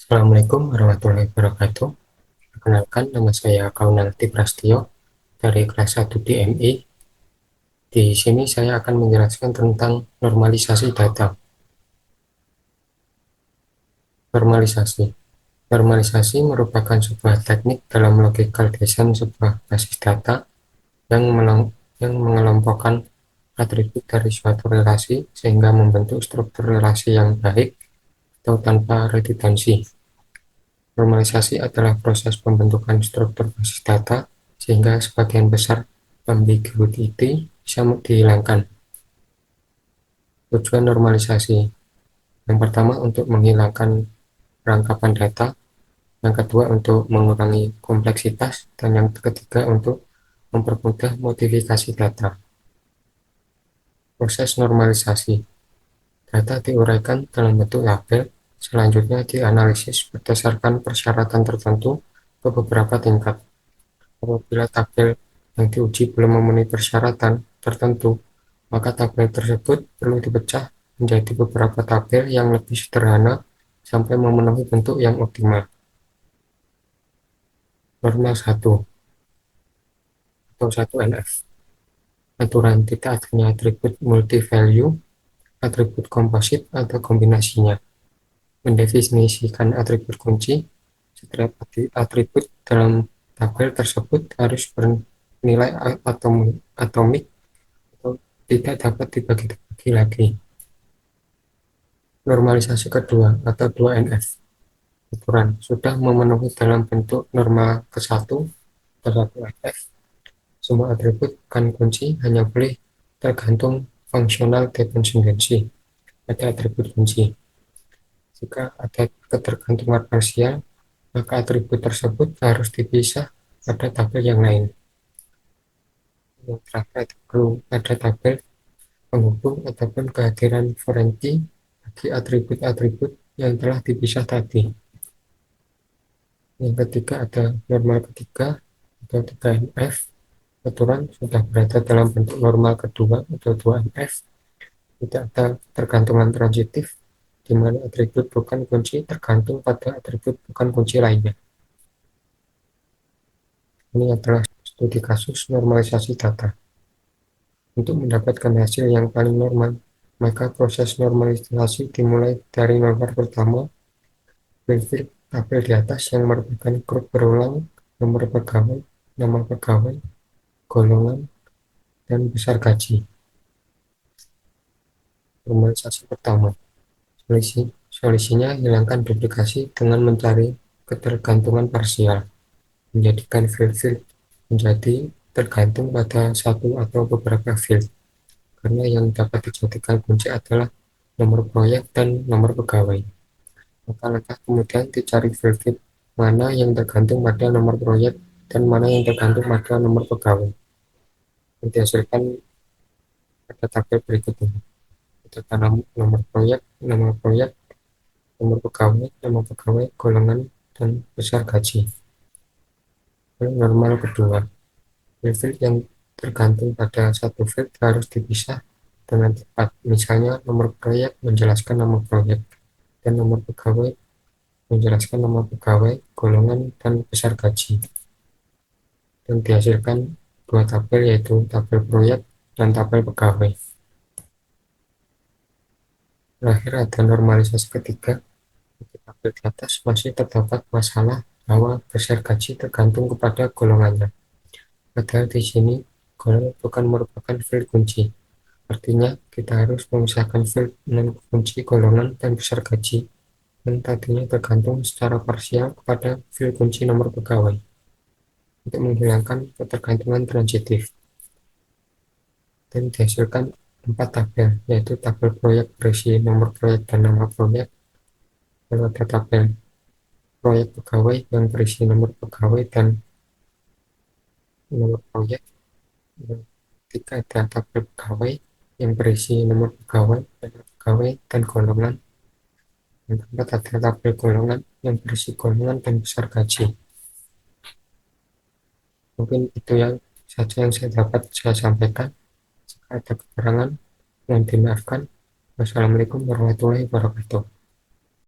Assalamualaikum warahmatullahi wabarakatuh. Perkenalkan, nama saya Kaunalti Prastio dari kelas 1 DMI. Di sini saya akan menjelaskan tentang normalisasi data. Normalisasi. Normalisasi merupakan sebuah teknik dalam logical design sebuah basis data yang mengelompokkan atribut dari suatu relasi sehingga membentuk struktur relasi yang baik atau tanpa redundansi. Normalisasi adalah proses pembentukan struktur basis data sehingga sebagian besar ambiguity bisa dihilangkan. Tujuan normalisasi yang pertama untuk menghilangkan perangkapan data, yang kedua untuk mengurangi kompleksitas, dan yang ketiga untuk mempermudah modifikasi data. Proses normalisasi. Data diuraikan dalam bentuk tabel, selanjutnya dianalisis berdasarkan persyaratan tertentu ke beberapa tingkat. Apabila tabel yang diuji belum memenuhi persyaratan tertentu, maka tabel tersebut perlu dipecah menjadi beberapa tabel yang lebih sederhana sampai memenuhi bentuk yang optimal. Norma 1 atau 1NF. Aturan tidak adanya atribut multi-value, atribut komposit, atau kombinasinya. Mendefinisikan atribut kunci. Setiap atribut dalam tabel tersebut harus bernilai atomik atau tidak dapat dibagi-bagi lagi. Normalisasi kedua atau 2NF. Aturan sudah memenuhi dalam bentuk norma ke-1 atau 1NF. Semua atribut bukan kunci hanya boleh tergantung functional dependency pada atribut kunci. Jika ada ketergantungan parsial, maka atribut tersebut harus dipisah pada tabel yang lain. Yang terakhir perlu ada tabel penghubung ataupun kehadiran forensi bagi atribut-atribut yang telah dipisah tadi. Yang ketiga ada normal ketiga atau 3NF. Aturan sudah berada dalam bentuk normal kedua atau 2NF. Tidak ada tergantungan transitif di mana atribut bukan kunci tergantung pada atribut bukan kunci lainnya. Ini adalah studi kasus normalisasi data. Untuk mendapatkan hasil yang paling normal, maka proses normalisasi dimulai dari nomor pertama, filter tabel di atas yang merupakan grup berulang, nomor pegawai, nama pegawai, golongan, dan besar gaji. Normalisasi pertama, solusinya hilangkan duplikasi dengan mencari ketergantungan parsial, menjadikan field menjadi tergantung pada satu atau beberapa field, karena yang dapat dijadikan kunci adalah nomor proyek dan nomor pegawai. Maka langkah kemudian dicari field mana yang tergantung pada nomor proyek dan mana yang tergantung pada nomor pegawai. Yang dihasilkan pada tabel berikut ini. Kita nomor proyek, nomor pegawai, golongan, dan besar gaji. Normal kedua, field yang tergantung pada satu field harus dipisah dengan tepat. Misalnya nomor proyek menjelaskan nomor proyek dan nomor pegawai menjelaskan nomor pegawai, golongan, dan besar gaji. Dan dihasilkan dua tabel yaitu tabel proyek dan tabel pegawai. Terakhir ada normalisasi ketiga. Di tabel di atas masih terdapat masalah bahwa besar gaji tergantung kepada golongannya. Padahal di sini golongan bukan merupakan field kunci. Artinya kita harus memisahkan field non kunci golongan dan besar gaji yang tadinya tergantung secara parsial kepada field kunci nomor pegawai untuk menghilangkan ketergantungan transitif. Dan dihasilkan 4 tabel, yaitu tabel proyek berisi nomor proyek dan nama proyek, lalu ada tabel proyek pegawai yang berisi nomor pegawai dan nomor proyek, ketika ada tabel pegawai yang berisi nomor pegawai dan golongan, dan keempat ada tabel golongan yang berisi golongan dan besar gaji. Mungkin itu yang saja yang saya sampaikan. Jika ada kekurangan, mohon dimaafkan. Wassalamualaikum warahmatullahi wabarakatuh.